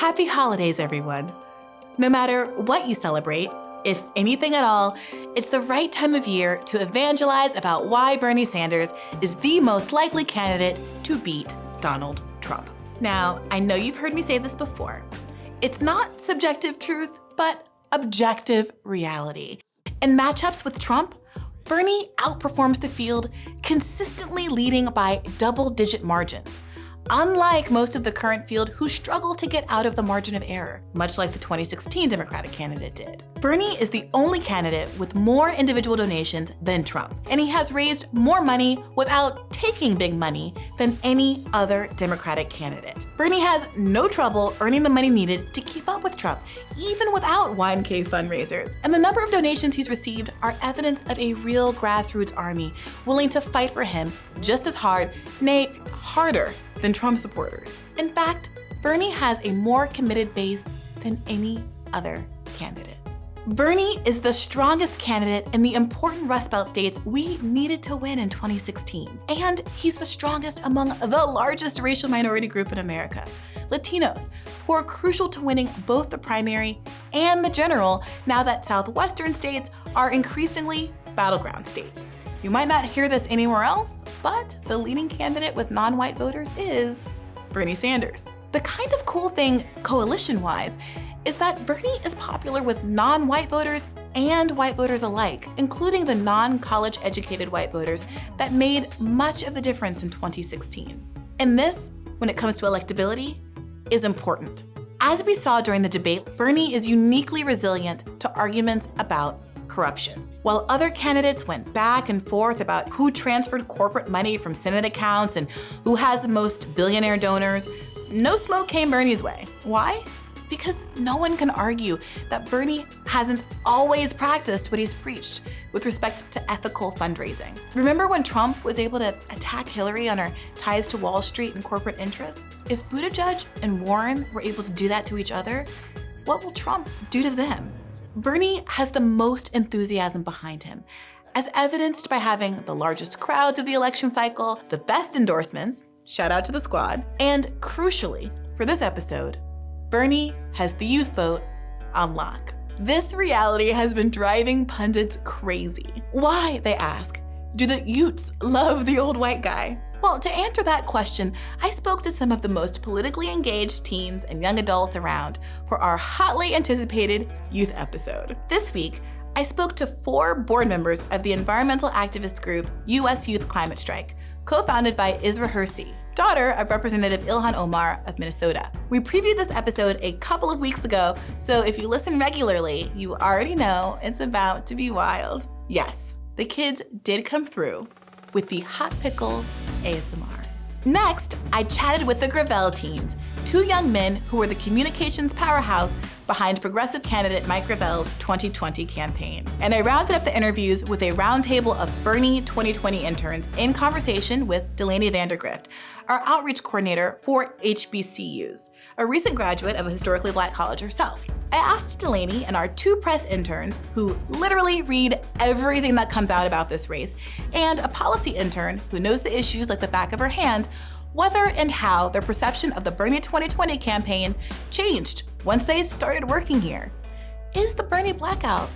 Happy holidays, everyone. No matter what you celebrate, if anything at all, it's the right time of year to evangelize about why Bernie Sanders is the most likely candidate to beat Donald Trump. Now, I know you've heard me say this before. It's not subjective truth, but objective reality. In matchups with Trump, Bernie outperforms the field, consistently leading by double-digit margins, unlike most of the current field who struggle to get out of the margin of error, much like the 2016 Democratic candidate did. Bernie is the only candidate with more individual donations than Trump, and he has raised more money without taking big money than any other Democratic candidate. Bernie has no trouble earning the money needed to keep up with Trump, even without YNK fundraisers. And the number of donations he's received are evidence of a real grassroots army willing to fight for him just as hard, nay, harder than Trump supporters. In fact, Bernie has a more committed base than any other candidate. Bernie is the strongest candidate in the important Rust Belt states we needed to win in 2016. And he's the strongest among the largest racial minority group in America, Latinos, who are crucial to winning both the primary and the general now that Southwestern states are increasingly battleground states. You might not hear this anywhere else, but the leading candidate with non-white voters is Bernie Sanders. The kind of cool thing coalition-wise is that Bernie is popular with non-white voters and white voters alike, including the non-college educated white voters that made much of the difference in 2016. And this, when it comes to electability, is important. As we saw during the debate, Bernie is uniquely resilient to arguments about corruption. While other candidates went back and forth about who transferred corporate money from Senate accounts and who has the most billionaire donors, no smoke came Bernie's way. Why? Because no one can argue that Bernie hasn't always practiced what he's preached with respect to ethical fundraising. Remember when Trump was able to attack Hillary on her ties to Wall Street and corporate interests? If Buttigieg and Warren were able to do that to each other, what will Trump do to them? Bernie has the most enthusiasm behind him, as evidenced by having the largest crowds of the election cycle, the best endorsements, shout out to the squad, and crucially, for this episode, Bernie has the youth vote on lock. This reality has been driving pundits crazy. Why, they ask, do the Utes love the old white guy? Well, to answer that question, I spoke to some of the most politically engaged teens and young adults around for our hotly anticipated youth episode. This week, I spoke to 4 board members of the environmental activist group US Youth Climate Strike, co-founded by Isra Hersey, daughter of Representative Ilhan Omar of Minnesota. We previewed this episode a couple of weeks ago, so if you listen regularly, you already know it's about to be wild. Yes, the kids did come through with the hot pickle ASMR. Next, I chatted with the Gravel teens, 2 young men who were the communications powerhouse behind progressive candidate Mike Gravel's 2020 campaign. And I rounded up the interviews with a roundtable of Bernie 2020 interns in conversation with Delaney Vandergrift, our outreach coordinator for HBCUs, a recent graduate of a historically Black college herself. I asked Delaney and our 2 press interns, who literally read everything that comes out about this race, and a policy intern who knows the issues like the back of her hand, whether and how their perception of the Bernie 2020 campaign changed once they started working here. Is the Bernie blackout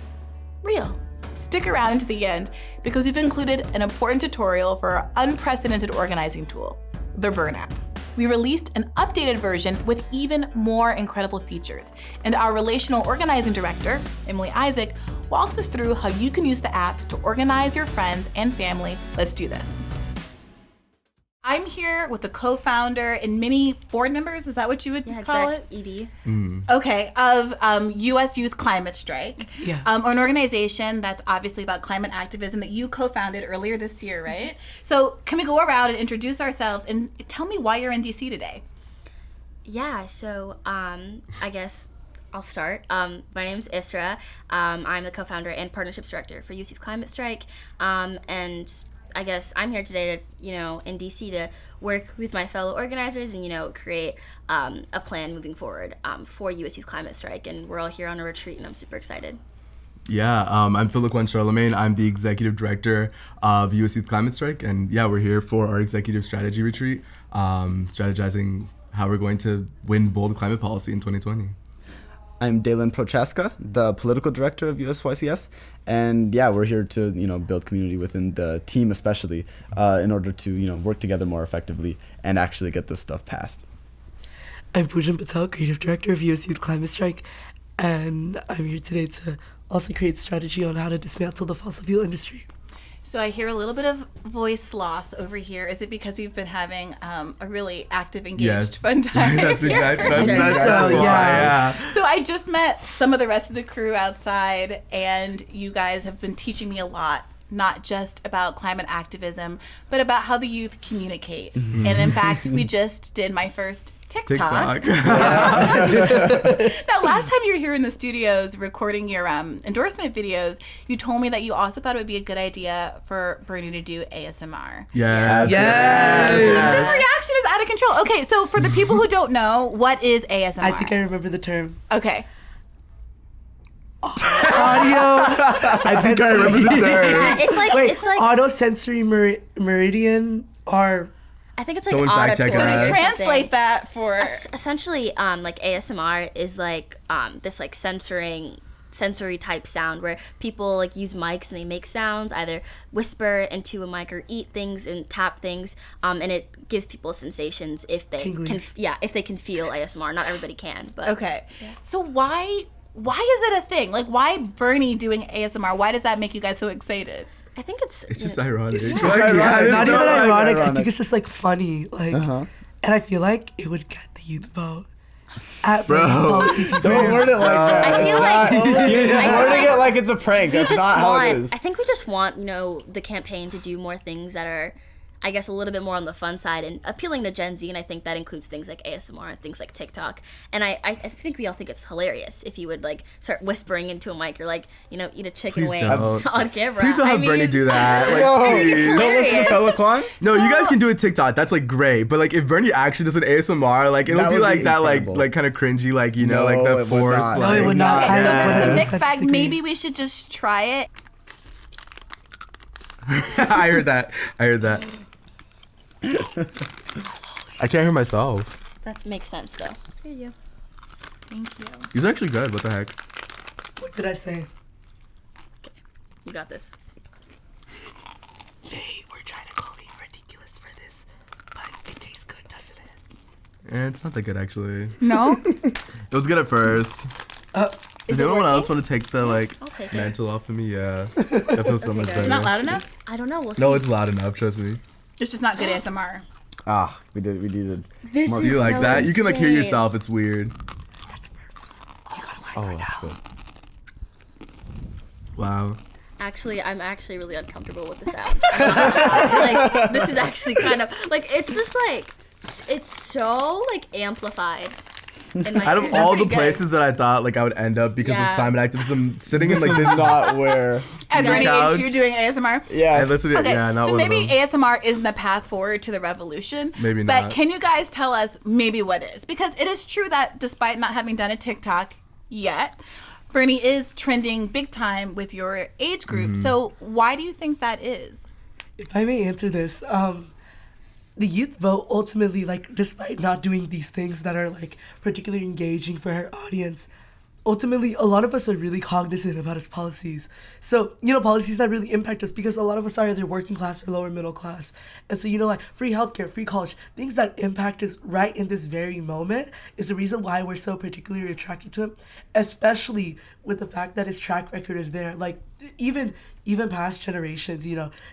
real? Stick around until the end because we've included an important tutorial for our unprecedented organizing tool, the Bern app. We released an updated version with even more incredible features, and our Relational Organizing Director, Emily Isaac, walks us through how you can use the app to organize your friends and family. Let's do this. I'm here with the co-founder and many board members, is that what you would call it? ED. Okay, of US Youth Climate Strike, an organization that's obviously about climate activism that you co-founded earlier this year, right? So can we go around and introduce ourselves and tell me why you're in DC today? Yeah, so I guess I'll start. My name's Isra. I'm the co-founder and partnerships director for US Youth Climate Strike, and I guess I'm here today to, in DC to work with my fellow organizers and, create a plan moving forward for US Youth Climate Strike. And we're all here on a retreat and I'm super excited. Yeah, I'm Philip Juan Charlemagne. I'm the executive director of US Youth Climate Strike. And yeah, we're here for our executive strategy retreat, strategizing how we're going to win bold climate policy in 2020. I'm Dalen Prochaska, the political director of USYCS, and yeah, we're here to build community within the team, especially in order to work together more effectively and actually get this stuff passed. I'm Poojan Patel, creative director of US Youth Climate Strike, and I'm here today to also create strategy on how to dismantle the fossil fuel industry. So I hear a little bit of voice loss over here. Is it because we've been having a really active, engaged, fun time? That's here? exactly that's why, yeah. So I just met some of the rest of the crew outside, and you guys have been teaching me a lot, not just about climate activism, but about how the youth communicate. Mm-hmm. And in fact, we just did my first TikTok. Now, last time you were here in the studios recording your endorsement videos, you told me that you also thought it would be a good idea for Bernie to do ASMR. Yes. This reaction is out of control. Okay, so for the people who don't know, what is ASMR? I think I remember the term. Okay. Audio. I think I remember the term. Yeah, it's like auto-sensory meridian, or I think it's Someone like fact check auditory. us. Translate that for Essentially, like ASMR is like this like sensory type sound where people like use mics and they make sounds, either whisper into a mic or eat things and tap things, and it gives people sensations if they if they can feel ASMR. Not everybody can, but okay. Yeah. So why is it a thing? Like, why Bernie doing ASMR? Why does that make you guys so excited? I think it's just ironic. It's just ironic. Not even ironic. ironic. I think it's just like funny. Like, and I feel like it would get the youth vote. At Bernie's policy people. Don't word it like that. I feel like You're wording it like it's a prank. That's not how it is. I think we just want, the campaign to do more things that are, I guess, a little bit more on the fun side and appealing to Gen Z, and I think that includes things like ASMR and things like TikTok. And I think we all think it's hilarious if you would like start whispering into a mic or like eat a chicken wing on camera. Please don't have Bernie do that. Like, Don't listen to Fella Kwan. No, you guys can do a TikTok. That's like great. But like if Bernie actually does an ASMR, like it'll be like that, like kind of cringy, like No, like the it would force. not. Like, No, it would not. Okay, so if it's a Yes. mixed I bag, disagree. maybe we should just try it. I heard that. I can't hear myself. That makes sense though. Here you. Thank you. These are actually good. What the heck? What did I say? You got this. They were trying to call me ridiculous for this, but it tastes good, doesn't it? It's not that good actually. No? It was good at first. Does anyone else want to take the I'll take it. mantle off of me? Yeah. That feels so much better. It's not loud enough? I don't know. We'll see. No, it's loud enough. Trust me. It's just not good ASMR. We did. This Do is you like so that? You can like hear insane. yourself. It's weird. That's perfect. That's good. Wow. Actually, I'm actually really uncomfortable with the sound. Like, this is actually kind of like it's just like it's so like amplified. In my Out of ears. all the good. places that I thought like I would end up because Yeah. of climate activism, sitting in like This this is not where. At Bernie couch. HQ doing ASMR? Yes. and listen to Okay, not so one maybe of them. ASMR isn't the path forward to the revolution. Maybe But not. can you guys tell us maybe what is? Because it is true that despite not having done a TikTok yet, Bernie is trending big time with your age group. Mm-hmm. So why do you think that is? If I may answer this, the youth vote ultimately, like, despite not doing these things that are like particularly engaging for her audience, ultimately a lot of us are really cognizant about its policies. So, policies that really impact us, because a lot of us are either working class or lower middle class. And so, like free healthcare, free college, things that impact us right in this very moment is the reason why we're so particularly attracted to him, especially with the fact that his track record is there. Like, even past generations,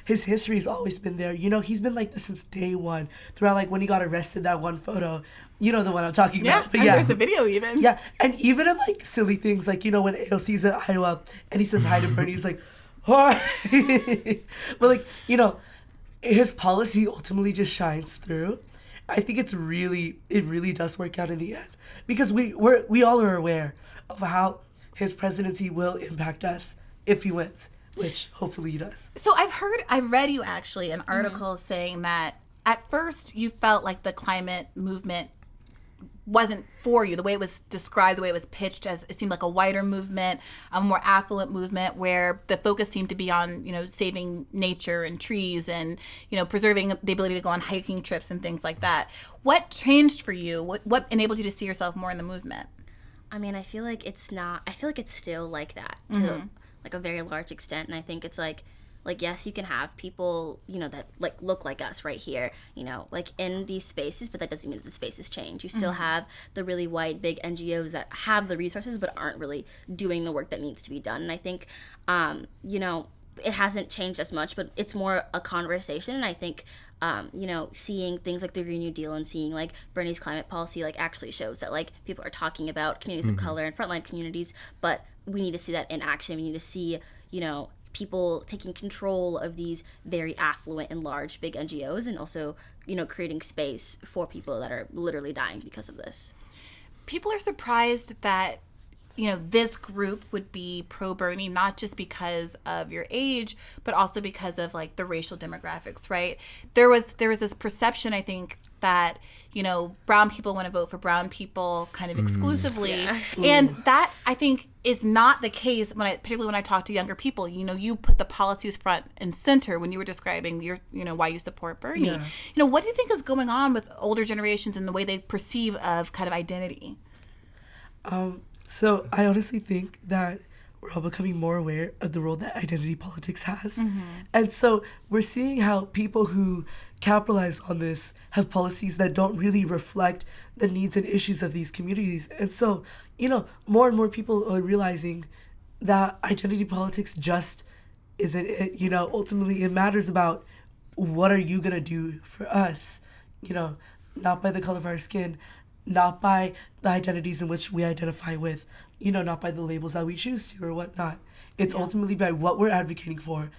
his history has always been there. He's been like this since day one, throughout like when he got arrested, that one photo, the one I'm talking Yeah, about. But and there's a video even. yeah, and even in like silly things like, when AOC's in Iowa and he says hi to Bernie, he's like, hi. But like, his policy ultimately just shines through. I think it really does work out in the end, because we all are aware of how his presidency will impact us if he wins, which hopefully he does. So I've read you actually an article saying that at first you felt like the climate movement wasn't for you. The way it was described, the way it was pitched, as it seemed like a wider movement, a more affluent movement, where the focus seemed to be on, saving nature and trees and, preserving the ability to go on hiking trips and things like that. What changed for you? What enabled you to see yourself more in the movement? I mean, I feel like it's still like that to like a very large extent. And I think it's like, yes, you can have people, that like look like us right here, like in these spaces, but that doesn't mean that the spaces change. You still have the really white, big NGOs that have the resources, but aren't really doing the work that needs to be done. And I think, it hasn't changed as much, but it's more a conversation. And I think, seeing things like the Green New Deal and seeing like Bernie's climate policy, like actually shows that like people are talking about communities of color and frontline communities, but we need to see that in action. We need to see, people taking control of these very affluent and large big NGOs, and also, creating space for people that are literally dying because of this. People are surprised that, this group would be pro-Bernie, not just because of your age, but also because of like the racial demographics, right? There was this perception, I think, that, brown people want to vote for brown people kind of exclusively. Yeah. And that, I think, is not the case particularly when I talk to younger people. You put the policies front and center when you were describing your, why you support Bernie. Yeah. What do you think is going on with older generations and the way they perceive of kind of identity? So I honestly think that we're all becoming more aware of the role that identity politics has. And so we're seeing how people who capitalize on this have policies that don't really reflect the needs and issues of these communities. And so, more and more people are realizing that identity politics just isn't it. Ultimately it matters about what are you going to do for us, not by the color of our skin, not by the identities in which we identify with, not by the labels that we choose to or whatnot. It's ultimately by what we're advocating for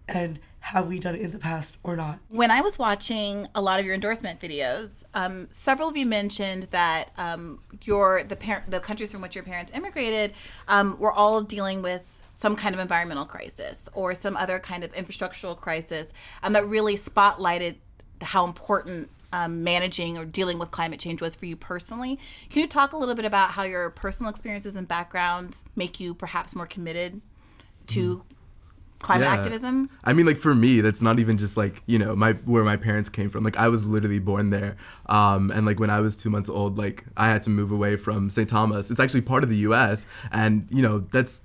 and have we done it in the past or not. When I was watching a lot of your endorsement videos, several of you mentioned that the countries from which your parents immigrated were all dealing with some kind of environmental crisis or some other kind of infrastructural crisis that really spotlighted how important managing or dealing with climate change was for you personally. Can you talk a little bit about how your personal experiences and backgrounds make you perhaps more committed to climate activism? I mean, like for me, that's not even just like, where my parents came from. Like I was literally born there. And like when I was 2 months old, like I had to move away from St. Thomas. It's actually part of the US. And, that's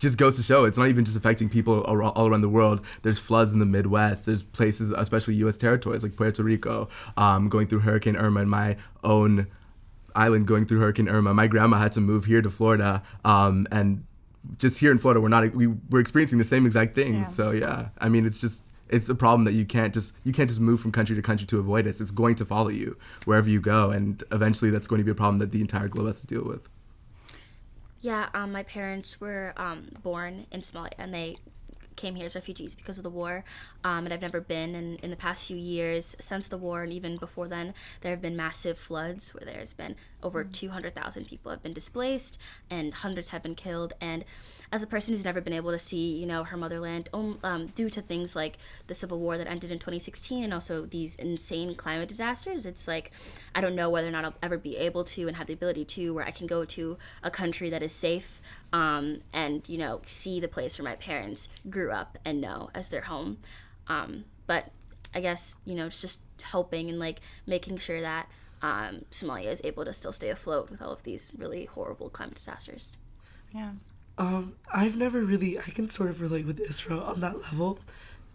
just goes to show it's not even just affecting people all around the world. There's floods in the Midwest. There's places, especially U.S. territories like Puerto Rico, going through Hurricane Irma, and my own island going through Hurricane Irma. My grandma had to move here to Florida, and just here in Florida, we're experiencing the same exact things. Yeah. So yeah, I mean, it's a problem that you can't just move from country to country to avoid it. It's going to follow you wherever you go, and eventually that's going to be a problem that the entire globe has to deal with. Yeah, my parents were born in Somalia, and they came here as refugees because of the war, and I've never been. And in the past few years, since the war and even before then, there have been massive floods where there's been over 200,000 people have been displaced and hundreds have been killed. And as a person who's never been able to see, her motherland, due to things like the Civil War that ended in 2016 and also these insane climate disasters, it's like, I don't know whether or not I'll ever be able to and have the ability to, where I can go to a country that is safe, and, see the place where my parents grew up and know as their home. But I guess, it's just hoping and like making sure that Somalia is able to still stay afloat with all of these really horrible climate disasters. Yeah. I can sort of relate with Israel on that level.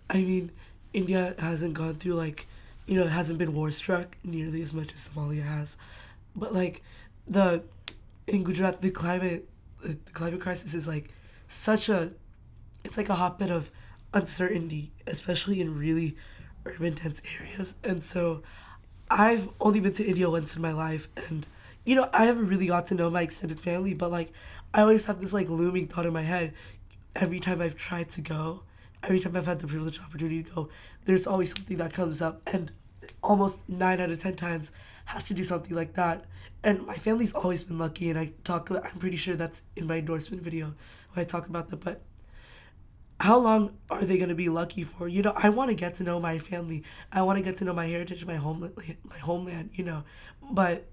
I mean, India hasn't gone through it hasn't been war struck nearly as much as Somalia has. But in Gujarat, the climate crisis is like it's like a hotbed of uncertainty, especially in really urban dense areas. And so I've only been to India once in my life, and I haven't really got to know my extended family, but I always have this looming thought in my head every time I've tried to go, every time I've had the privileged opportunity to go. There's always something that comes up, and almost 9 out of 10 times has to do something like that. And my family's always been lucky, and I'm pretty sure that's in my endorsement video when I talk about that. But how long are they going to be lucky for? I want to get to know my family. I want to get to know my heritage, my homeland, But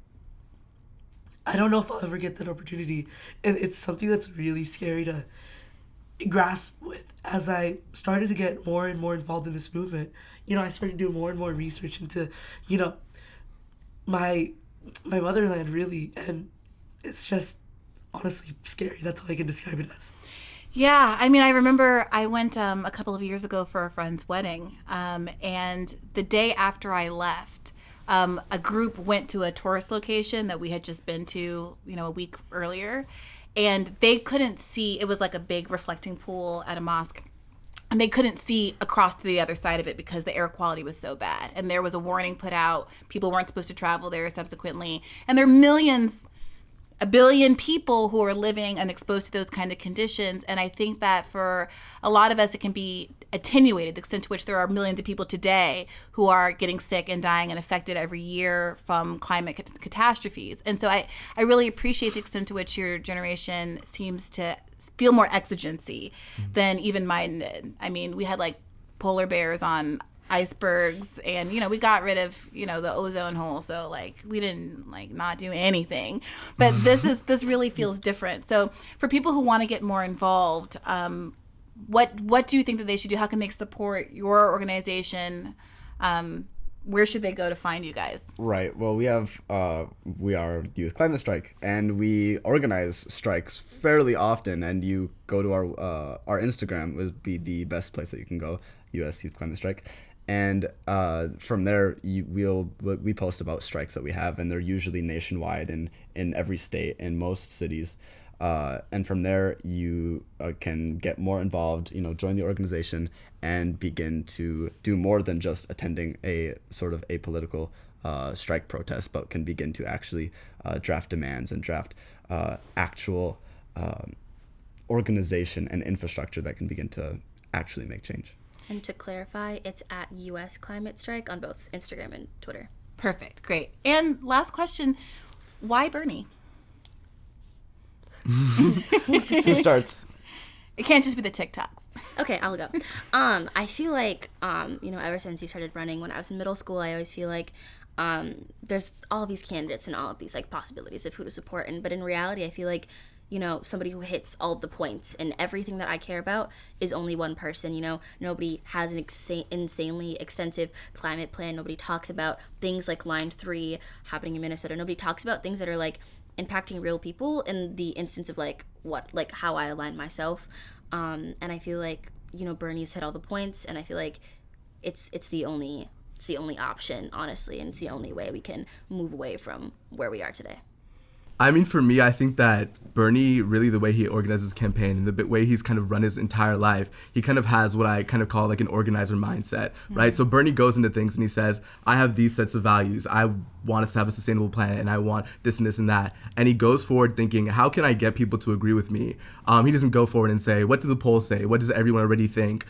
I don't know if I'll ever get that opportunity. And it's something that's really scary to grasp with. As I started to get more and more involved in this movement, I started doing more and more research into, my motherland, really. And it's just honestly scary. That's all I can describe it as. Yeah, I mean, I remember I went a couple of years ago for a friend's wedding, and the day after I left, a group went to a tourist location that we had just been to, a week earlier, and they couldn't see. It was like a big reflecting pool at a mosque, and they couldn't see across to the other side of it because the air quality was so bad, and there was a warning put out. People weren't supposed to travel there subsequently, and there are millions, a billion people who are living and exposed to those kind of conditions. And I think that for a lot of us, it can be attenuated, the extent to which there are millions of people today who are getting sick and dying and affected every year from climate catastrophes. And so I really appreciate the extent to which your generation seems to feel more exigency than even mine did. I mean, we had like polar bears on icebergs, and we got rid of the ozone hole, so like we didn't like not do anything. But this really feels different. So for people who want to get more involved, what do you think that they should do? How can they support your organization? Where should they go to find you guys? Right. Well, we are Youth Climate Strike, and we organize strikes fairly often. And you go to our Instagram would be the best place that you can go, US Youth Climate Strike. And from there, we post about strikes that we have, and they're usually nationwide in every state, in most cities. And from there, you can get more involved, join the organization, and begin to do more than just attending a sort of apolitical strike protest, but can begin to actually draft demands and draft actual organization and infrastructure that can begin to actually make change. And to clarify, it's at US Climate Strike on both Instagram and Twitter. Perfect. Great. And last question, why Bernie? Who starts? It can't just be the TikToks. Okay, I'll go. I feel like, ever since he started running when I was in middle school, I always feel like there's all of these candidates and all of these like possibilities of who to support. But in reality, I feel like, somebody who hits all the points and everything that I care about is only one person. Nobody has an insanely extensive climate plan. Nobody talks about things like Line 3 happening in Minnesota. Nobody talks about things that are like impacting real people in the instance of like how I align myself. And I feel like, Bernie's hit all the points, and I feel like it's the only option, honestly, and it's the only way we can move away from where we are today. I mean, for me, I think that Bernie, really the way he organizes his campaign and the way he's kind of run his entire life, he kind of has what I kind of call like an organizer mindset, right? So Bernie goes into things and he says, I have these sets of values. I want us to have a sustainable planet, and I want this and this and that. And he goes forward thinking, how can I get people to agree with me? He doesn't go forward and say, what do the polls say? What does everyone already think?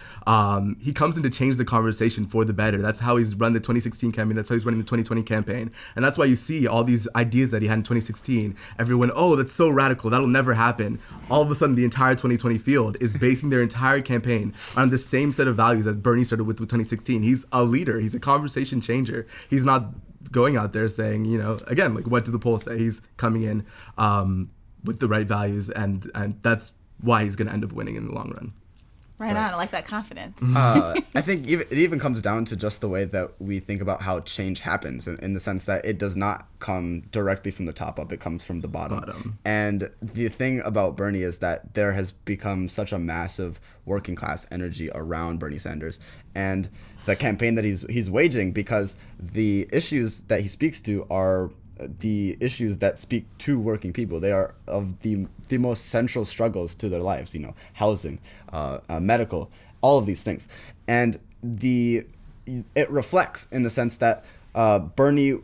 He comes in to change the conversation for the better. That's how he's run the 2016 campaign. That's how he's running the 2020 campaign. And that's why you see all these ideas that he had in 2016. Everyone, oh, that's so radical. That'll never happen. All of a sudden, the entire 2020 field is basing their entire campaign on the same set of values that Bernie started with 2016. He's a leader. He's a conversation changer. He's not going out there saying, again, like, what do the polls say? He's coming in with the right values, and that's why he's going to end up winning in the long run. Right on. I like that confidence. I think it even comes down to just the way that we think about how change happens, in the sense that it does not come directly from the top up. It comes from the bottom. And the thing about Bernie is that there has become such a massive working class energy around Bernie Sanders and the campaign that he's waging, because the issues that he speaks to are the issues that speak to working people. They are of the most central struggles to their lives, housing, medical, all of these things. And it reflects in the sense that Bernie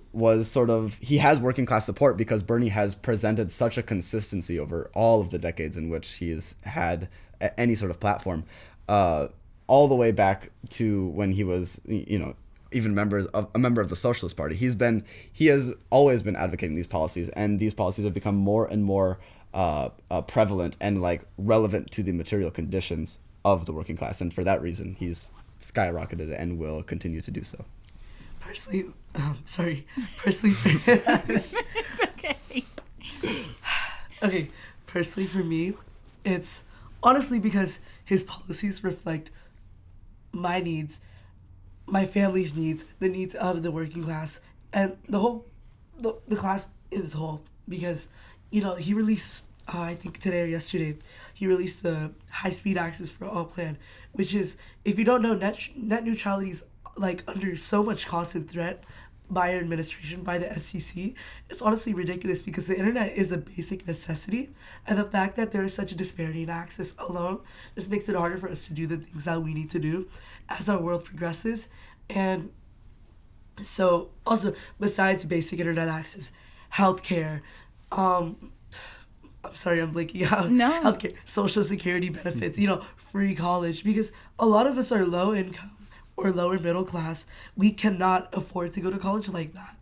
he has working class support because Bernie has presented such a consistency over all of the decades in which he has had any sort of platform, all the way back to when he was, even a member of the Socialist Party. He has always been advocating these policies, and these policies have become more and more prevalent and like relevant to the material conditions of the working class. And for that reason, he's skyrocketed and will continue to do so. Personally, It's okay. Okay, personally for me, it's honestly because his policies reflect my needs, my family's needs, the needs of the working class, and the class as a whole. Because, he released, I think today or yesterday, he released the high-speed access for all plan, which is, if you don't know, net neutrality is like under so much constant threat by our administration, by the SEC. It's honestly ridiculous because the internet is a basic necessity, and the fact that there is such a disparity in access alone just makes it harder for us to do the things that we need to do as our world progresses. And so, also, besides basic internet access, healthcare, I'm sorry, I'm blinking out. No. Healthcare, social security benefits, free college, because a lot of us are low income or lower middle class. We cannot afford to go to college like that.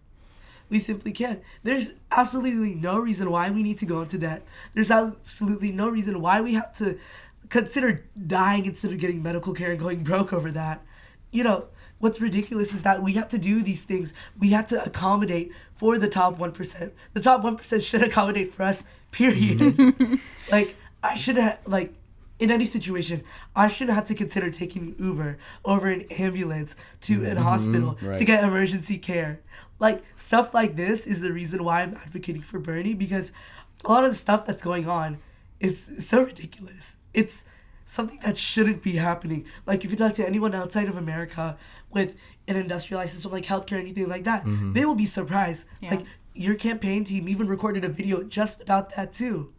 We simply can't. There's absolutely no reason why we need to go into debt. There's absolutely no reason why we have to consider dying instead of getting medical care and going broke over that. What's ridiculous is that we have to do these things. We have to accommodate for the top 1%. The top 1% should accommodate for us, period. I shouldn't in any situation, I shouldn't have to consider taking Uber over an ambulance to a hospital to get emergency care. Stuff like this is the reason why I'm advocating for Bernie, because a lot of the stuff that's going on is so ridiculous. It's something that shouldn't be happening. If you talk to anyone outside of America with an industrialized system like healthcare or anything like that, they will be surprised. Yeah. Your campaign team even recorded a video just about that too.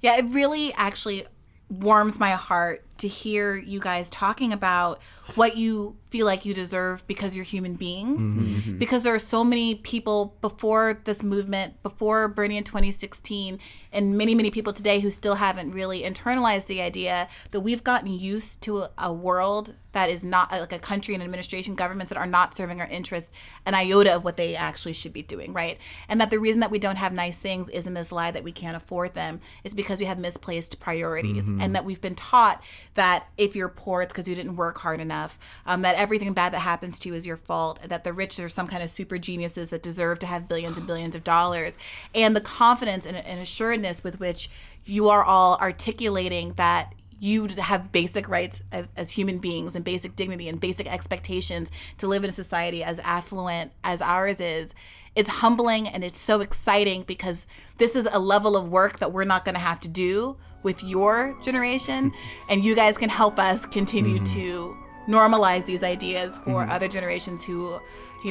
Yeah, it really actually warms my heart to hear you guys talking about what you feel like you deserve because you're human beings. Because there are so many people before this movement, before Bernie in 2016, and many, many people today who still haven't really internalized the idea that we've gotten used to a world that is not like a country and administration, governments that are not serving our interests an iota of what they actually should be doing, right? And that the reason that we don't have nice things isn't this lie that we can't afford them. It's because we have misplaced priorities, and that we've been taught that if you're poor, it's because you didn't work hard enough, that everything bad that happens to you is your fault, that the rich are some kind of super geniuses that deserve to have billions and billions of dollars. And the confidence and assuredness with which you are all articulating that you have basic rights as human beings and basic dignity and basic expectations to live in a society as affluent as ours is, it's humbling and it's so exciting because this is a level of work that we're not going to have to do with your generation, and you guys can help us continue to normalize these ideas for other generations who,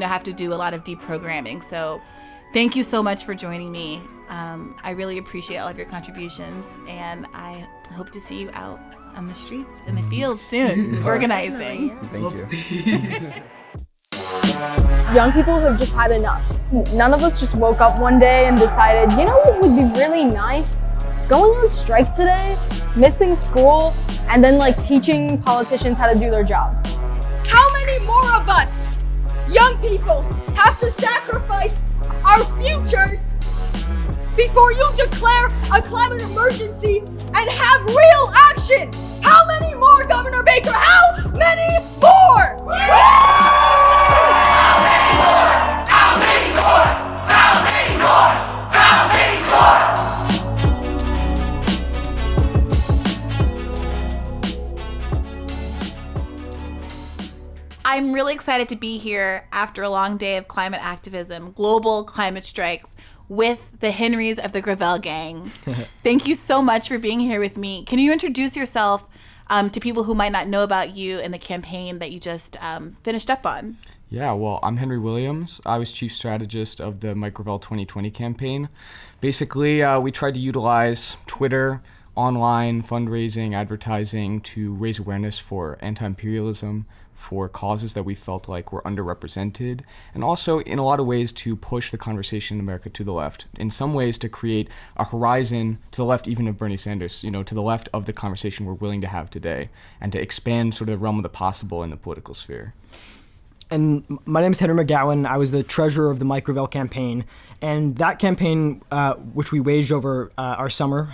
have to do a lot of deprogramming. So thank you so much for joining me. I really appreciate all of your contributions, and I hope to see you out on the streets in the field soon, organizing. Thank you. Young people have just had enough. None of us just woke up one day and decided, what would be really nice? Going on strike today, missing school, and then teaching politicians how to do their job. How many more of us, young people, have to sacrifice our futures before you declare a climate emergency and have real action? How many more, Governor Baker? How many more? How many more? How many more? How many more? How many more? I'm really excited to be here after a long day of climate activism, global climate strikes, with the Henrys of the Gravel Gang. Thank you so much for being here with me. Can you introduce yourself to people who might not know about you and the campaign that you just finished up on? Yeah, well, I'm Henry Williams. I was chief strategist of the Mike Gravel 2020 campaign. Basically, we tried to utilize Twitter, online fundraising, advertising to raise awareness for anti-imperialism, for causes that we felt like were underrepresented, and also in a lot of ways to push the conversation in America to the left. In some ways to create a horizon to the left even of Bernie Sanders, to the left of the conversation we're willing to have today, and to expand sort of the realm of the possible in the political sphere. And my name is Henry McGowan. I was the treasurer of the Mike Gravel campaign. And that campaign, which we waged over our summer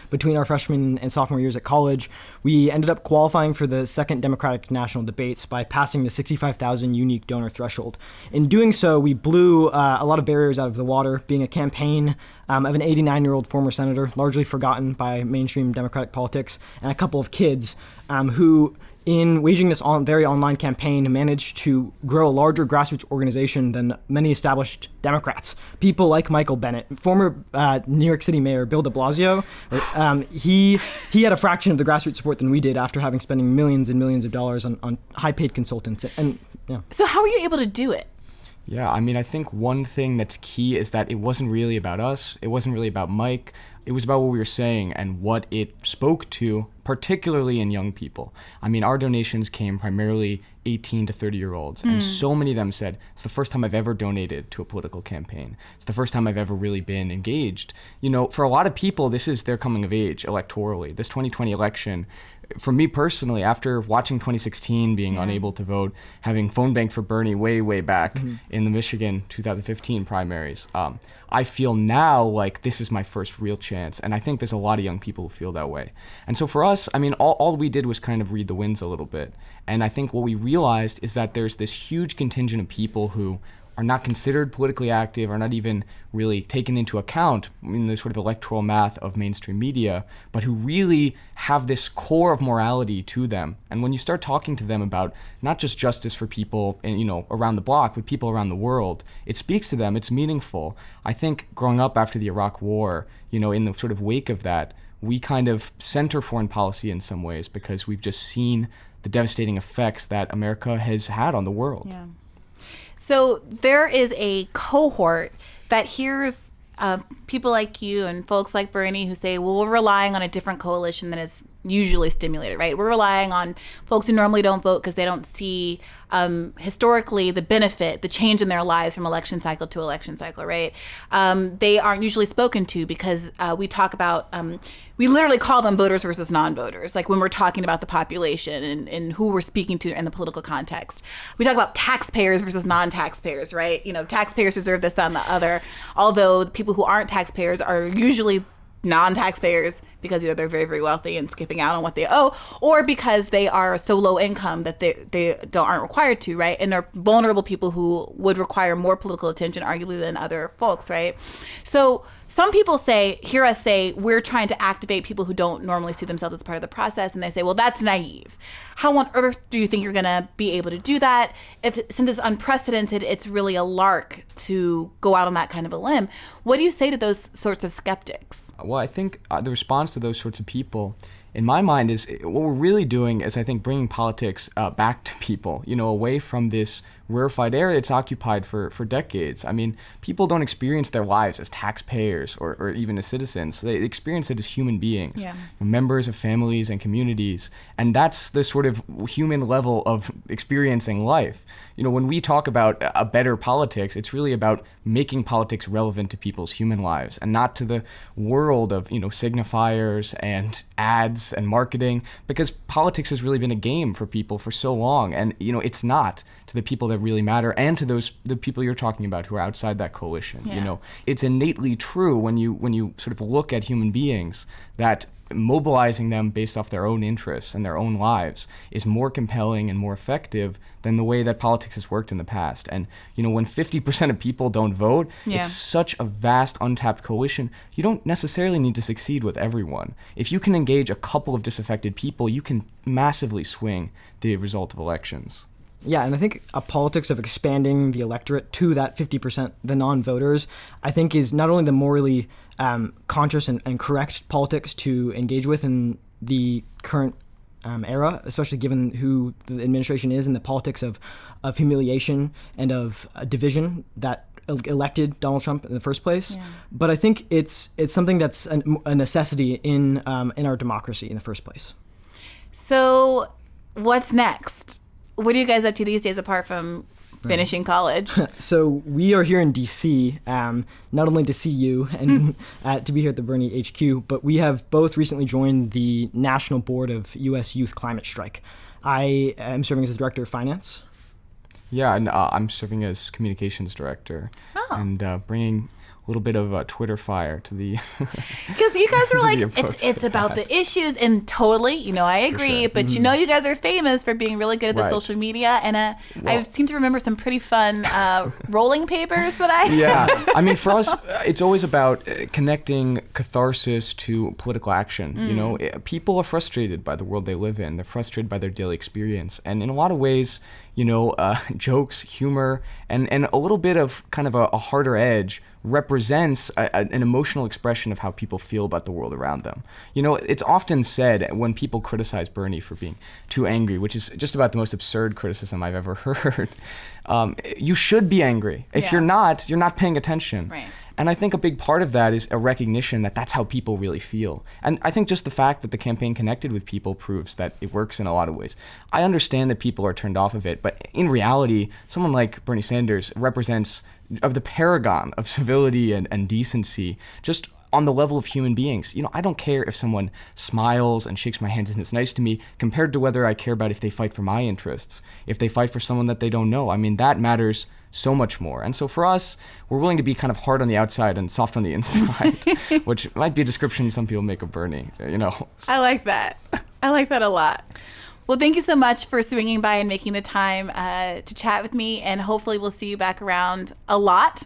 between our freshman and sophomore years at college, we ended up qualifying for the second Democratic National Debates by passing the 65,000 unique donor threshold. In doing so, we blew a lot of barriers out of the water, being a campaign of an 89-year-old former senator, largely forgotten by mainstream Democratic politics, and a couple of kids who, in waging this very online campaign, managed to grow a larger grassroots organization than many established Democrats. People like Michael Bennet, former New York City Mayor Bill de Blasio, he had a fraction of the grassroots support than we did after having spending millions and millions of dollars on high-paid consultants. And yeah. So how were you able to do it? Yeah, I mean, I think one thing that's key is that it wasn't really about us. It wasn't really about Mike. It was about what we were saying and what it spoke to, particularly in young people. I mean, our donations came primarily 18 to 30-year-olds, and so many of them said, it's the first time I've ever donated to a political campaign. It's the first time I've ever really been engaged. You know, for a lot of people, this is their coming of age electorally. This 2020 election, for me personally, after watching 2016, being unable to vote, having phone banked for Bernie way back in the Michigan 2015 primaries, I feel now like this is my first real chance. And I think there's a lot of young people who feel that way. And so for us, I mean, all we did was kind of read the winds a little bit. And I think what we realized is that there's this huge contingent of people who are not considered politically active, are not even really taken into account in the sort of electoral math of mainstream media, but who really have this core of morality to them. And when you start talking to them about not just justice for people, and, you know, around the block, but people around the world, it speaks to them, it's meaningful. I think growing up after the Iraq War, you know, in the sort of wake of that, we kind of center foreign policy in some ways because we've just seen the devastating effects that America has had on the world. Yeah. So there is a cohort that hears people like you and folks like Bernie who say, well, we're relying on a different coalition than is usually stimulated, right? We're relying on folks who normally don't vote because they don't see historically the benefit, the change in their lives from election cycle to election cycle, right? They aren't usually spoken to because we talk about, we literally call them voters versus non-voters, like when we're talking about the population and who we're speaking to in the political context. We talk about taxpayers versus non-taxpayers, right? You know, taxpayers deserve this, that, and the other, although the people who aren't taxpayers are usually non-taxpayers because either they're very, very wealthy and skipping out on what they owe, or because they are so low income that they aren't required to, right? And are vulnerable people who would require more political attention, arguably, than other folks, right? So some people hear us say, we're trying to activate people who don't normally see themselves as part of the process, and they say, well, that's naive. How on earth do you think you're going to be able to do that? Since it's unprecedented, it's really a lark to go out on that kind of a limb. What do you say to those sorts of skeptics? Well, I think the response to those sorts of people, in my mind, is what we're really doing is, I think, bringing politics back to people, you know, away from this rarefied area it's occupied for decades. I mean, people don't experience their lives as taxpayers or even as citizens. They experience it as human beings, members of families and communities. And that's the sort of human level of experiencing life. You know, when we talk about a better politics, it's really about making politics relevant to people's human lives and not to the world of, you know, signifiers and ads and marketing, because politics has really been a game for people for so long. And, you know, it's not to the people that really matter and to the people you're talking about who are outside that coalition. You know, it's innately true when you sort of look at human beings that mobilizing them based off their own interests and their own lives is more compelling and more effective than the way that politics has worked in the past. And, you know, when 50% of people don't vote, it's such a vast untapped coalition. You don't necessarily need to succeed with everyone. If you can engage a couple of disaffected people, you can massively swing the result of elections. Yeah, and I think a politics of expanding the electorate to that 50%, the non-voters, I think is not only the morally conscious and correct politics to engage with in the current era, especially given who the administration is and the politics of humiliation and of division that elected Donald Trump in the first place. But I think it's something that's a necessity in our democracy in the first place. So what's next? What are you guys up to these days apart from finishing college? So we are here in DC, not only to see you and to be here at the Bernie HQ, but we have both recently joined the National Board of U.S. Youth Climate Strike. I am serving as the Director of Finance. Yeah, and I'm serving as communications director and bringing a little bit of Twitter fire to the. Because you guys are like, it's about the issues, and totally, I agree. sure. But you guys are famous for being really good at the Right. social media, and I seem to remember some pretty fun rolling papers that I. Yeah, I mean, for us, it's always about connecting catharsis to political action. People are frustrated by the world they live in. They're frustrated by their daily experience, and in a lot of ways, jokes, humor, and a little bit of kind of a harder edge represents an emotional expression of how people feel about the world around them. It's often said when people criticize Bernie for being too angry, which is just about the most absurd criticism I've ever heard. You should be angry. If you're not paying attention. Right. And I think a big part of that is a recognition that that's how people really feel. And I think just the fact that the campaign connected with people proves that it works in a lot of ways. I understand that people are turned off of it, but in reality, someone like Bernie Sanders represents the paragon of civility and decency, just on the level of human beings. I don't care if someone smiles and shakes my hands and is nice to me compared to whether I care about if they fight for my interests, if they fight for someone that they don't know. I mean, that matters so much more. And so for us, we're willing to be kind of hard on the outside and soft on the inside, which might be a description some people make of Bernie, I like that. I like that a lot. Well, thank you so much for swinging by and making the time to chat with me, and hopefully we'll see you back around a lot.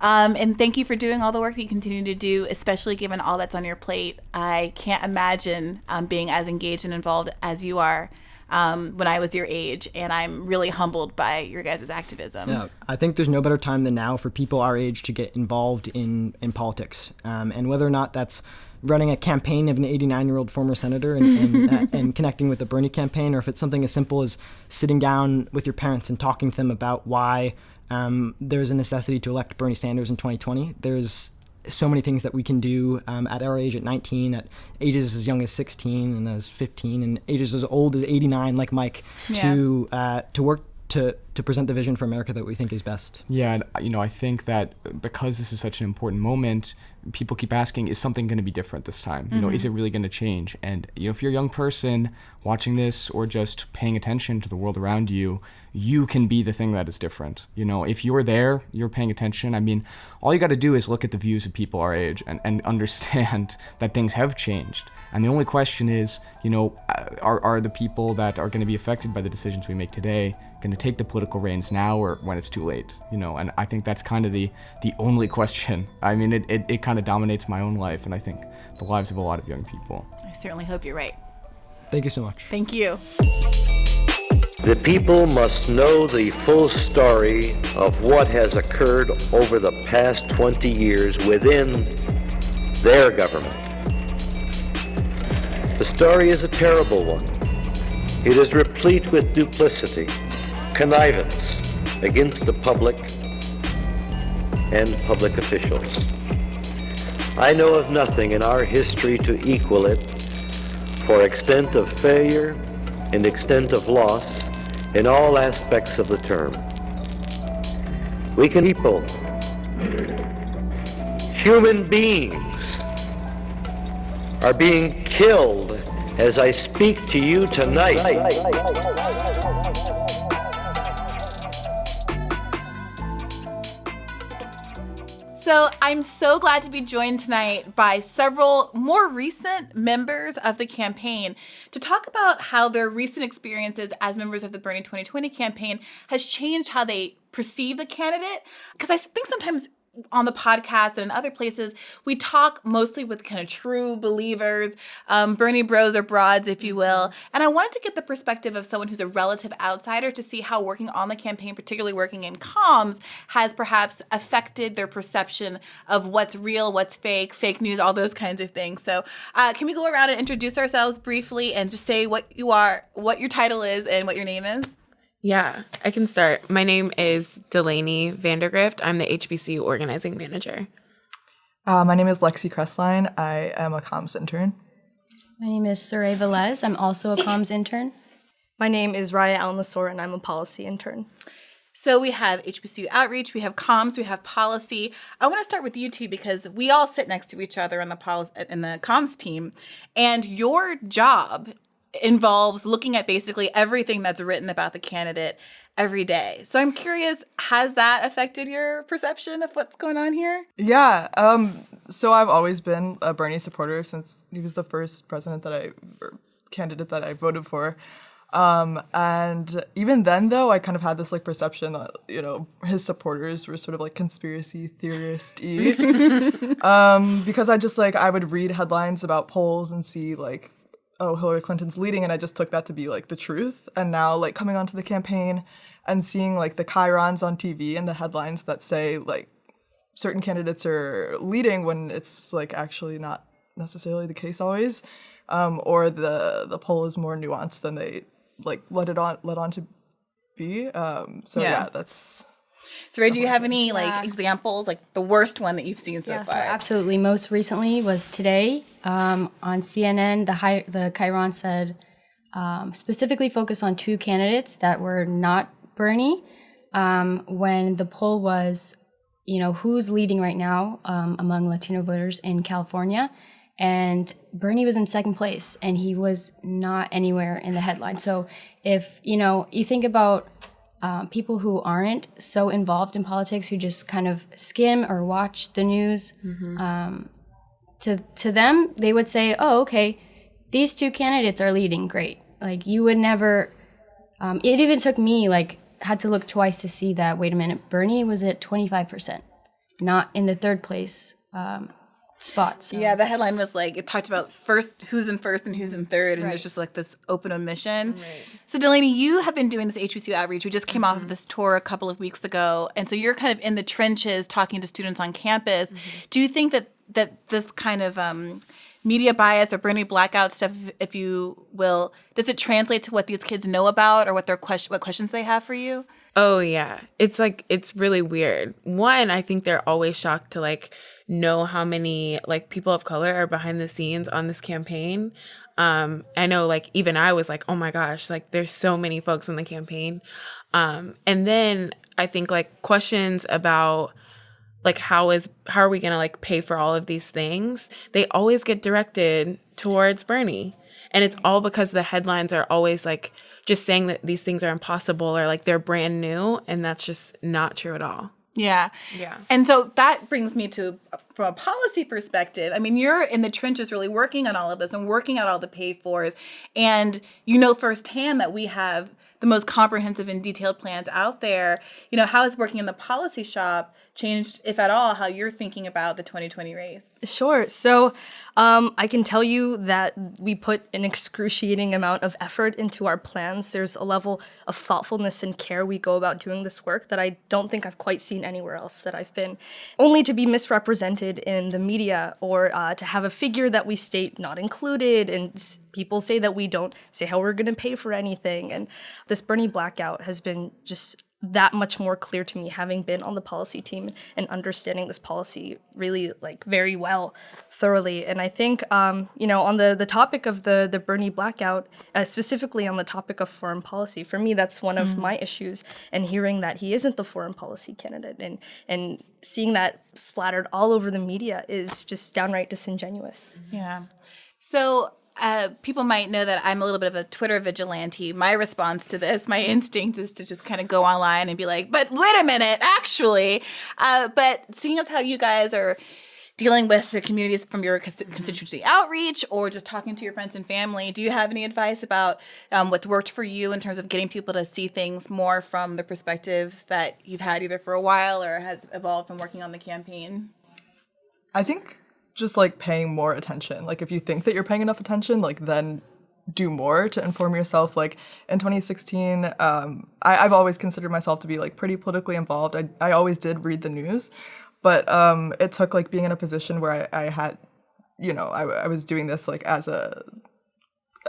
And thank you for doing all the work that you continue to do, especially given all that's on your plate. I can't imagine being as engaged and involved as you are when I was your age, and I'm really humbled by your guys' activism. Yeah, I think there's no better time than now for people our age to get involved in politics, and whether or not that's running a campaign of an 89-year-old former senator and connecting with the Bernie campaign, or if it's something as simple as sitting down with your parents and talking to them about why there's a necessity to elect Bernie Sanders in 2020. There's so many things that we can do at our age, at 19, at ages as young as 16 and as 15, and ages as old as 89, like Mike, to work to present the vision for America that we think is best. Yeah, and I think that because this is such an important moment, people keep asking, is something going to be different this time? Is it really going to change? And if you're a young person watching this or just paying attention to the world around you, you can be the thing that is different. If you're there, you're paying attention. I mean, all you got to do is look at the views of people our age and understand that things have changed. And the only question is, are the people that are going to be affected by the decisions we make today going to take the political reins now or when it's too late? And I think that's kind of the only question. I mean, it kind of dominates my own life, and I think the lives of a lot of young people. I certainly hope you're right. Thank you so much. Thank you. The people must know the full story of what has occurred over the past 20 years within their government. The story is a terrible one. It is replete with duplicity, connivance against the public and public officials. I know of nothing in our history to equal it for extent of failure and extent of loss in all aspects of the term. We can people, human beings, are being killed as I speak to you tonight. So I'm so glad to be joined tonight by several more recent members of the campaign to talk about how their recent experiences as members of the Bernie 2020 campaign has changed how they perceive the candidate. Because I think sometimes on the podcast and in other places, we talk mostly with kind of true believers, Bernie bros or broads, if you will. And I wanted to get the perspective of someone who's a relative outsider to see how working on the campaign, particularly working in comms, has perhaps affected their perception of what's real, what's fake news, all those kinds of things. So can we go around and introduce ourselves briefly and just say what you are, what your title is, and what your name is? Yeah, I can start. My name is Delaney Vandergrift. I'm the HBC Organizing Manager. My name is Lexi Crestline. I am a comms intern. My name is Saray Velez. I'm also a comms intern. My name is Raya Al-Nasor, and I'm a policy intern. So we have HBCU outreach, we have comms, we have policy. I want to start with you two because we all sit next to each other in the comms team, and your job involves looking at basically everything that's written about the candidate every day. So I'm curious, has that affected your perception of what's going on here? Yeah. So I've always been a Bernie supporter since he was the first candidate that I voted for. And even then, though, I kind of had this like perception that, you know, his supporters were sort of like conspiracy theorist-y. Because I would read headlines about polls and see like, oh, Hillary Clinton's leading, and I just took that to be like the truth. And now like coming onto the campaign and seeing like the chyrons on TV and the headlines that say like certain candidates are leading when it's like actually not necessarily the case always, or the poll is more nuanced than they like let on to be. That's. So, Ray, do you have any like examples, like the worst one that you've seen so far? So absolutely. Most recently was today on CNN. The Chiron said specifically focused on 2 candidates that were not Bernie. When the poll was, you know, who's leading right now among Latino voters in California, and Bernie was in second place, and he was not anywhere in the headline. So if you think about people who aren't so involved in politics, who just kind of skim or watch the news, to them, they would say, oh, okay, these 2 candidates are leading, great. Like, you would never, it even took me, like, had to look twice to see that, wait a minute, Bernie was at 25%, not in the third place spot. So. Yeah, the headline was like, it talked about who's in first and who's in third, and it's just like this open omission. Right. So Delaney, you have been doing this HBCU outreach. We just came off of this tour a couple of weeks ago, and so you're kind of in the trenches talking to students on campus. Do you think that this kind of media bias or Bernie blackout stuff, if you will, does it translate to what these kids know about or what questions they have for you? Oh yeah, it's really weird. One, I think they're always shocked to like know how many like people of color are behind the scenes on this campaign. I know like even I was like, oh my gosh, like there's so many folks in the campaign. And then I think like questions about like how are we gonna like pay for all of these things? They always get directed towards Bernie. And it's all because the headlines are always like just saying that these things are impossible or like they're brand new, and that's just not true at all. Yeah. Yeah. And so that brings me to, from a policy perspective, I mean, you're in the trenches really working on all of this and working out all the pay-fors. And you know firsthand that we have the most comprehensive and detailed plans out there. You know, how has working in the policy shop changed, if at all, how you're thinking about the 2020 race? Sure. So I can tell you that we put an excruciating amount of effort into our plans. There's a level of thoughtfulness and care we go about doing this work that I don't think I've quite seen anywhere else that I've been. Only to be misrepresented in the media or to have a figure that we state not included, and people say that we don't say how we're going to pay for anything. And this Bernie blackout has been just that much more clear to me, having been on the policy team and understanding this policy really like very well, thoroughly. And I think, on the topic of the Bernie blackout, specifically on the topic of foreign policy, for me, that's one of my issues. And hearing that he isn't the foreign policy candidate and seeing that splattered all over the media is just downright disingenuous. Yeah. So people might know that I'm a little bit of a Twitter vigilante. My response to this, my instinct is to just kind of go online and be like, but wait a minute, actually. But seeing as how you guys are dealing with the communities from your constituency outreach or just talking to your friends and family, do you have any advice about what's worked for you in terms of getting people to see things more from the perspective that you've had either for a while or has evolved from working on the campaign? I think just like paying more attention. Like if you think that you're paying enough attention, like then do more to inform yourself. Like in 2016, I've always considered myself to be like pretty politically involved. I always did read the news, but it took like being in a position where I had, I was doing this like as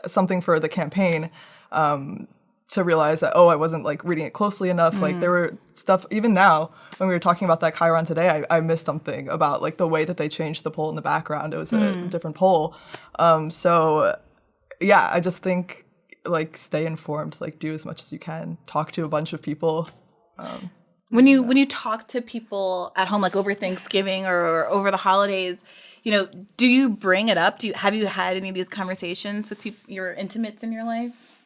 something for the campaign, to realize that, I wasn't like reading it closely enough. Mm-hmm. Like there were stuff, even now when we were talking about that Chiron today, I missed something about like the way that they changed the poll in the background. It was a different poll. So yeah, I just think like stay informed, like do as much as you can, talk to a bunch of people. When you talk to people at home, like over Thanksgiving or over the holidays, do you bring it up? Have you had any of these conversations with your intimates in your life?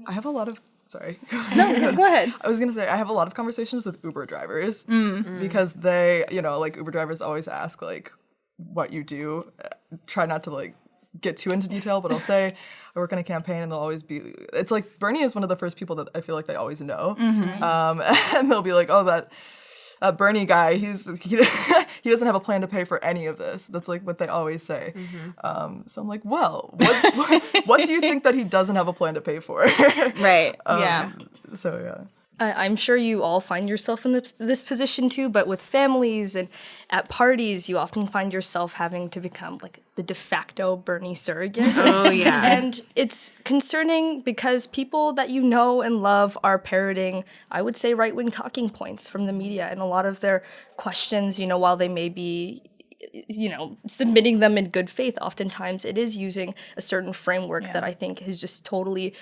I have a lot of. Sorry. No, go ahead. I was gonna say I have a lot of conversations with Uber drivers because they, like Uber drivers always ask like what you do. Try not to like get too into detail, but I'll say I work on a campaign, and they'll always be. It's like Bernie is one of the first people that I feel like they always know, and they'll be like, "Oh, that Bernie guy, he doesn't have a plan to pay for any of this." That's like what they always say. So I'm like, well, what do you think that he doesn't have a plan to pay for? Right. Yeah. So yeah. I'm sure you all find yourself in this position too, but with families and at parties, you often find yourself having to become like the de facto Bernie surrogate. Oh, yeah. And it's concerning because people that you know and love are parroting, I would say, right-wing talking points from the media. And a lot of their questions, while they may be submitting them in good faith, oftentimes it is using a certain framework that I think is just totally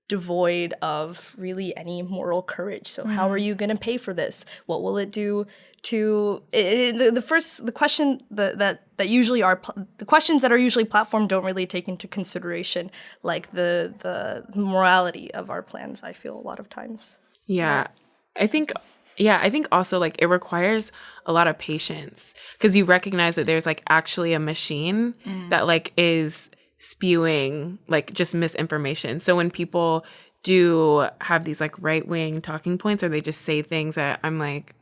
devoid of really any moral courage. So how are you going to pay for this? What will it do to the questions that are usually platformed don't really take into consideration like the morality of our plans, I feel a lot of times. Yeah. I think also like it requires a lot of patience because you recognize that there's like actually a machine that like is spewing like just misinformation. So when people do have these like right-wing talking points or they just say things that I'm like,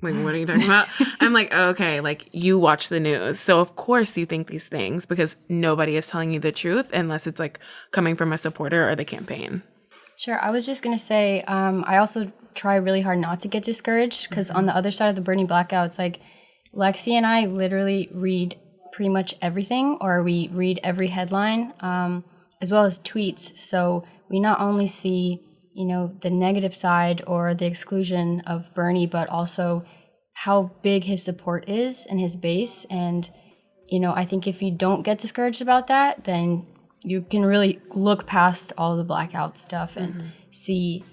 wait, what are you talking about? I'm like, oh, okay, like you watch the news. So of course you think these things because nobody is telling you the truth unless it's like coming from a supporter or the campaign. Sure. I was just going to say, I also try really hard not to get discouraged because on the other side of the Bernie blackouts, like Lexi and I literally read pretty much everything, or we read every headline, as well as tweets. So we not only see, the negative side or the exclusion of Bernie, but also how big his support is and his base. And, I think if you don't get discouraged about that, then you can really look past all the blackout stuff and see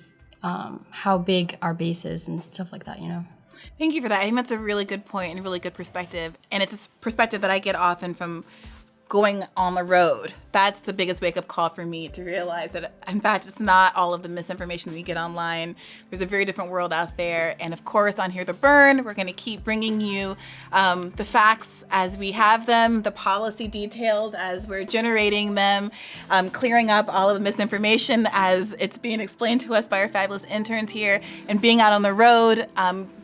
how big our base is and stuff like that, Thank you for that. I think that's a really good point and a really good perspective. And it's a perspective that I get often from going on the road. That's the biggest wake-up call for me to realize that, in fact, it's not all of the misinformation that you get online. There's a very different world out there. And, of course, on Here the Bern, we're going to keep bringing you the facts as we have them, the policy details as we're generating them, clearing up all of the misinformation as it's being explained to us by our fabulous interns here, and being out on the road,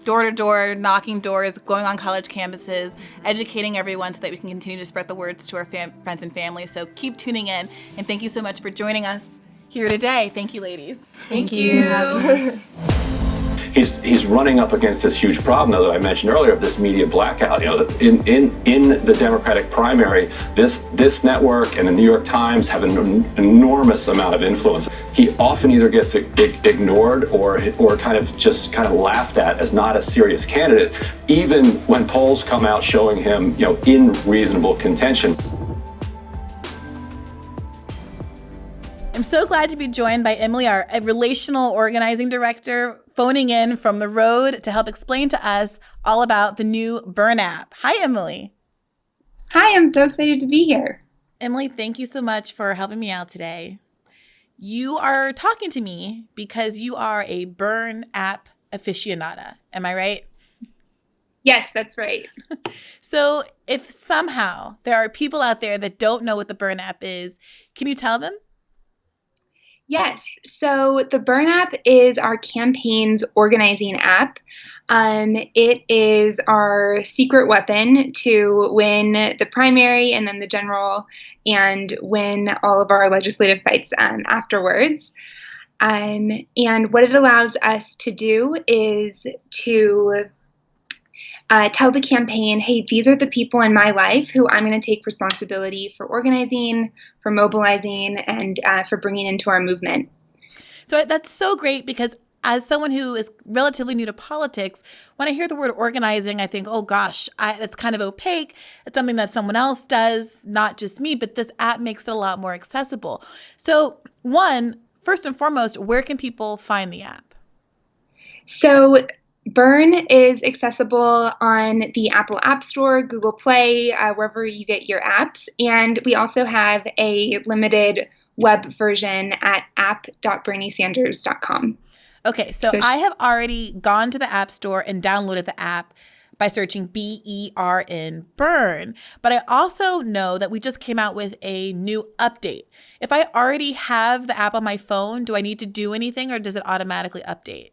door to door, knocking doors, going on college campuses, educating everyone so that we can continue to spread the words to our friends and family. So keep tuning in, and thank you so much for joining us here today. Thank you, ladies. Thank you. He's running up against this huge problem, though, that I mentioned earlier, of this media blackout. In the Democratic primary, this network and the New York Times have an enormous amount of influence. He often either gets ignored or kind of laughed at as not a serious candidate, even when polls come out showing him, in reasonable contention. I'm so glad to be joined by Emily, our Relational Organizing Director, phoning in from the road to help explain to us all about the new Bern app. Hi, Emily. Hi, I'm so excited to be here. Emily, thank you so much for helping me out today. You are talking to me because you are a Bern app aficionada. Am I right? Yes, that's right. So if somehow there are people out there that don't know what the Bern app is, can you tell them? Yes. So the Bern app is our campaign's organizing app. It is our secret weapon to win the primary and then the general and win all of our legislative fights afterwards. And what it allows us to do is to tell the campaign, hey, these are the people in my life who I'm going to take responsibility for organizing, for mobilizing, and for bringing into our movement. So that's so great because as someone who is relatively new to politics, when I hear the word organizing, I think, oh gosh, that's kind of opaque. It's something that someone else does, not just me, but this app makes it a lot more accessible. So first and foremost, where can people find the app? So Bern is accessible on the Apple App Store, Google Play, wherever you get your apps. And we also have a limited web version at app.berniesanders.com. Okay, so I have already gone to the App Store and downloaded the app by searching BERN, Bern. But I also know that we just came out with a new update. If I already have the app on my phone, do I need to do anything or does it automatically update?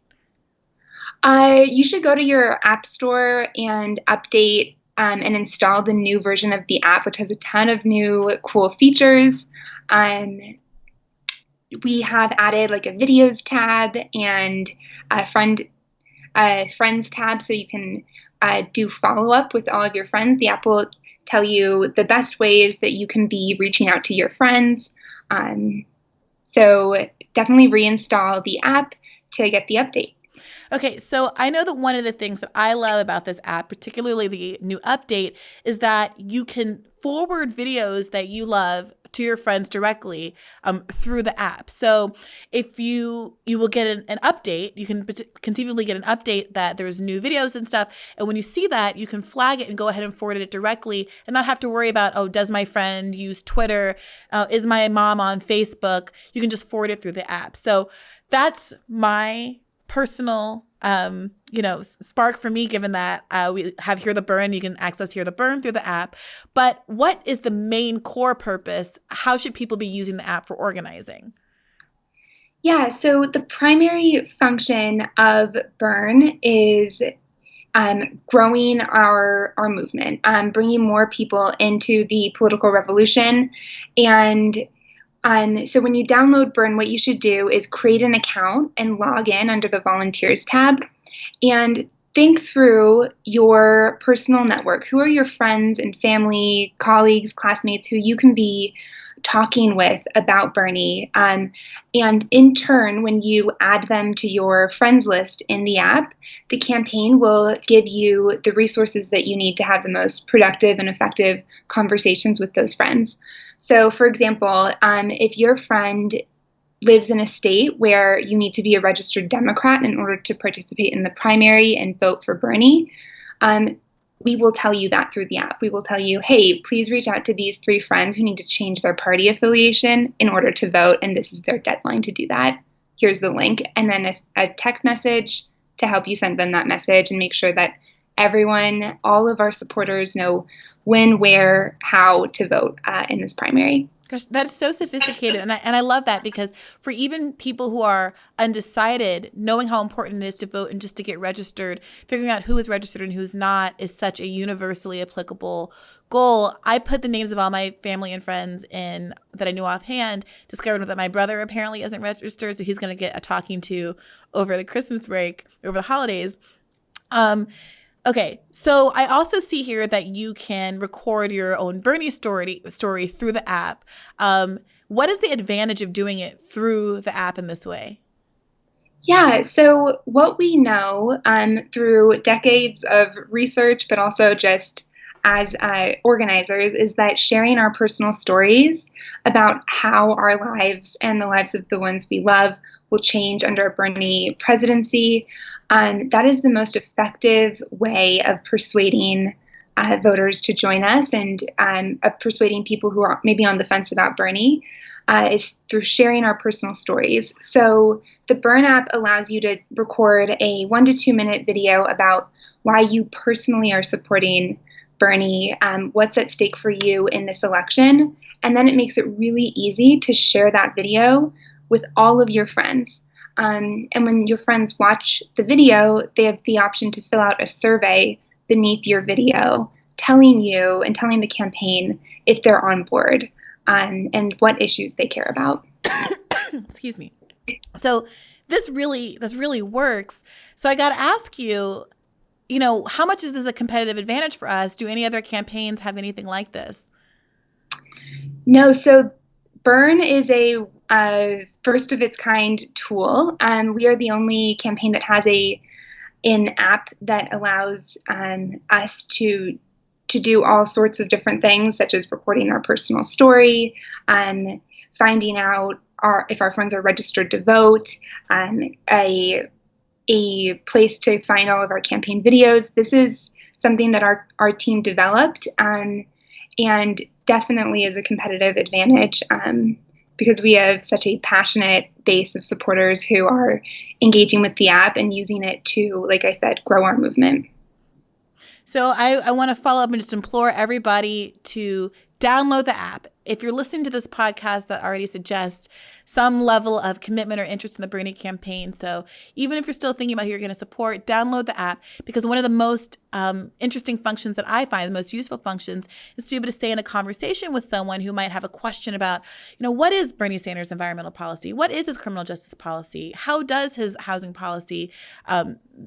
You should go to your app store and update and install the new version of the app, which has a ton of new cool features. We have added like a videos tab and a friends tab, so you can do follow-up with all of your friends. The app will tell you the best ways that you can be reaching out to your friends. So definitely reinstall the app to get the update. Okay, so I know that one of the things that I love about this app, particularly the new update, is that you can forward videos that you love to your friends directly through the app. So if you will get an update, you can conceivably get an update that there's new videos and stuff. And when you see that, you can flag it and go ahead and forward it directly and not have to worry about, oh, does my friend use Twitter? Is my mom on Facebook? You can just forward it through the app. So that's my personal spark for me, given that we have Hear the Bern. You can access Hear the Bern through the app. But what is the main core purpose? How should people be using the app for organizing? Yeah, so the primary function of Bern is growing our movement, bringing more people into the political revolution. And so when you download Bern, what you should do is create an account and log in under the Volunteers tab and think through your personal network. Who are your friends and family, colleagues, classmates who you can be talking with about Bernie? And in turn, when you add them to your friends list in the app, the campaign will give you the resources that you need to have the most productive and effective conversations with those friends. So, for example, if your friend lives in a state where you need to be a registered Democrat in order to participate in the primary and vote for Bernie, we will tell you that through the app. We will tell you, hey, please reach out to these 3 friends who need to change their party affiliation in order to vote, and this is their deadline to do that. Here's the link. And then a text message to help you send them that message and make sure that everyone, all of our supporters know when, where, how to vote in this primary. Gosh, that is so sophisticated. And I love that, because for even people who are undecided, knowing how important it is to vote and just to get registered, figuring out who is registered and who's not is such a universally applicable goal. I put the names of all my family and friends in that I knew offhand, discovered that my brother apparently isn't registered, so he's going to get a talking to over the Christmas break, over the holidays. Okay, so I also see here that you can record your own Bernie story through the app. What is the advantage of doing it through the app in this way? Yeah, so what we know through decades of research, but also just as organizers, is that sharing our personal stories about how our lives and the lives of the ones we love will change under a Bernie presidency. That is the most effective way of persuading voters to join us and of persuading people who are maybe on the fence about Bernie is through sharing our personal stories. So the Bern app allows you to record a 1 to 2 minute video about why you personally are supporting Bernie, what's at stake for you in this election. And then it makes it really easy to share that video with all of your friends. And when your friends watch the video, they have the option to fill out a survey beneath your video telling you and telling the campaign if they're on board and what issues they care about. Excuse me. So this really works. So I got to ask you, how much is this a competitive advantage for us? Do any other campaigns have anything like this? No, so Bern is a first of its kind tool. We are the only campaign that has an app that allows us to do all sorts of different things, such as recording our personal story, finding out if our friends are registered to vote, a a place to find all of our campaign videos. This is something that our team developed, and definitely is a competitive advantage because we have such a passionate base of supporters who are engaging with the app and using it to, like I said, grow our movement. So I want to follow up and just implore everybody to download the app. If you're listening to this podcast, that already suggests some level of commitment or interest in the Bernie campaign. So even if you're still thinking about who you're going to support, download the app, because one of the most interesting functions that I find, the most useful functions, is to be able to stay in a conversation with someone who might have a question about, what is Bernie Sanders' environmental policy? What is his criminal justice policy? How does his housing policy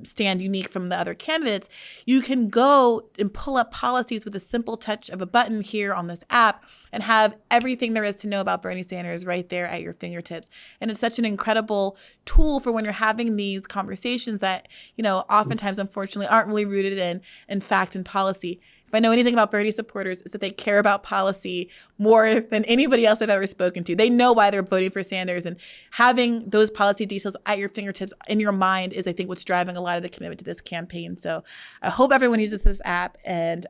stand unique from the other candidates? You can go and pull up policies with a simple touch of a button here on this app and have everything there is to know about Bernie Sanders right there at your fingertips. And it's such an incredible tool for when you're having these conversations that, oftentimes, unfortunately, aren't really rooted in fact and policy. If I know anything about Bernie supporters, it's that they care about policy more than anybody else I've ever spoken to. They know why they're voting for Sanders, and having those policy details at your fingertips in your mind is, I think, what's driving a lot of the commitment to this campaign. So I hope everyone uses this app and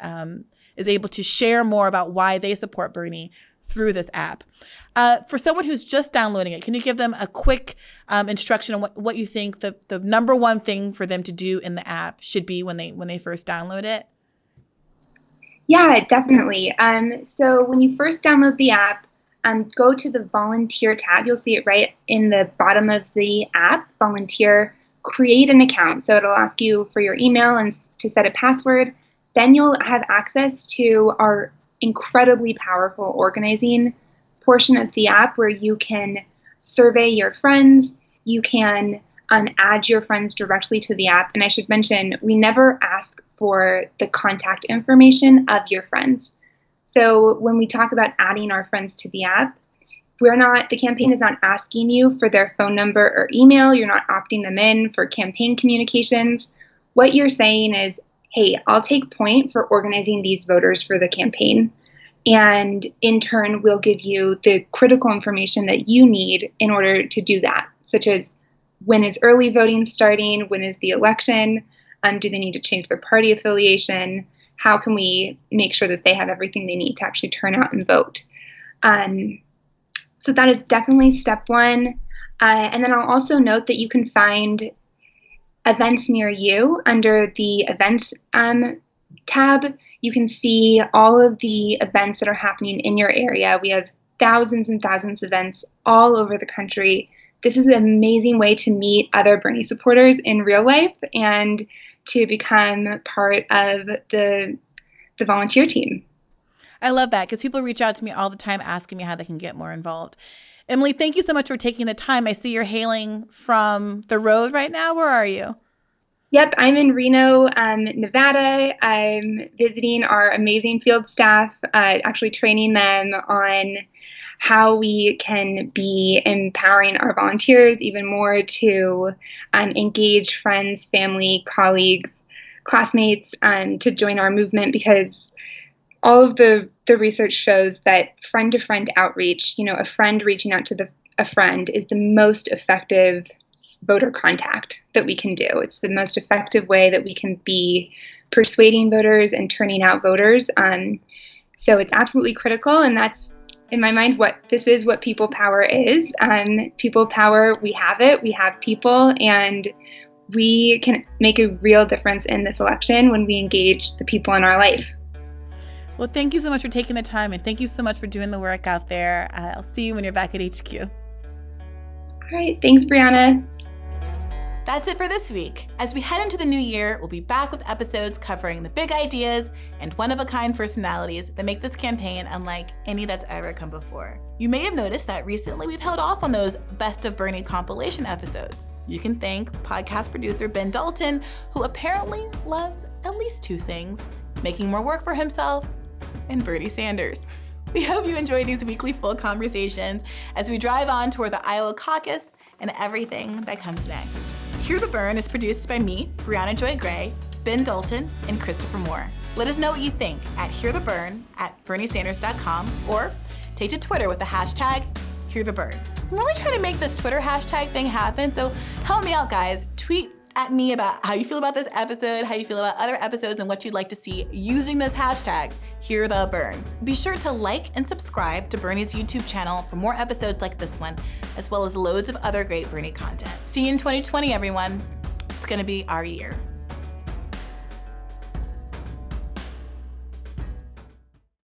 is able to share more about why they support Bernie through this app. For someone who's just downloading it, can you give them a quick instruction on what you think the number one thing for them to do in the app should be when they first download it? Yeah, definitely. So when you first download the app, go to the volunteer tab. You'll see it right in the bottom of the app, volunteer, create an account. So it'll ask you for your email and to set a password. Then you'll have access to our incredibly powerful organizing portion of the app, where you can survey your friends, you can add your friends directly to the app. And I should mention, we never ask for the contact information of your friends. So when we talk about adding our friends to the app, the campaign is not asking you for their phone number or email. You're not opting them in for campaign communications. What you're saying is, hey, I'll take point for organizing these voters for the campaign. And in turn, we'll give you the critical information that you need in order to do that, such as when is early voting starting? When is the election? Do they need to change their party affiliation? How can we make sure that they have everything they need to actually turn out and vote? So that is definitely step one. And then I'll also note that you can find events near you under the events tab. You can see all of the events that are happening in your area. We have thousands and thousands of events all over the country. This is an amazing way to meet other Bernie supporters in real life and to become part of the volunteer team. I love that, because people reach out to me all the time asking me how they can get more involved. Emily, thank you so much for taking the time. I see you're hailing from the road right now. Where are you? Yep, I'm in Reno, Nevada. I'm visiting our amazing field staff, actually training them on how we can be empowering our volunteers even more to engage friends, family, colleagues, classmates to join our movement, because all of the research shows that friend-to-friend outreach, a friend reaching out to a friend, is the most effective voter contact that we can do. It's the most effective way that we can be persuading voters and turning out voters. So it's absolutely critical, and that's, in my mind, what people power is. People power, we have it, we have people, and we can make a real difference in this election when we engage the people in our life. Well, thank you so much for taking the time, and thank you so much for doing the work out there. I'll see you when you're back at HQ. All right, thanks, Briahna. That's it for this week. As we head into the new year, we'll be back with episodes covering the big ideas and one-of-a-kind personalities that make this campaign unlike any that's ever come before. You may have noticed that recently we've held off on those Best of Bernie compilation episodes. You can thank podcast producer Ben Dalton, who apparently loves at least two things: making more work for himself and Bernie Sanders. We hope you enjoy these weekly full conversations as we drive on toward the Iowa caucus and everything that comes next. Hear the Bern is produced by me, Briahna Joy Gray, Ben Dalton, and Christopher Moore. Let us know what you think at hearthebern@berniesanders.com, or take to Twitter with the hashtag HearTheBern. I'm really trying to make this Twitter hashtag thing happen, so help me out, guys. Tweet at me about how you feel about this episode, how you feel about other episodes, and what you'd like to see using this hashtag, #HearTheBern. Be sure to like and subscribe to Bernie's YouTube channel for more episodes like this one, as well as loads of other great Bernie content. See you in 2020, everyone. It's gonna be our year.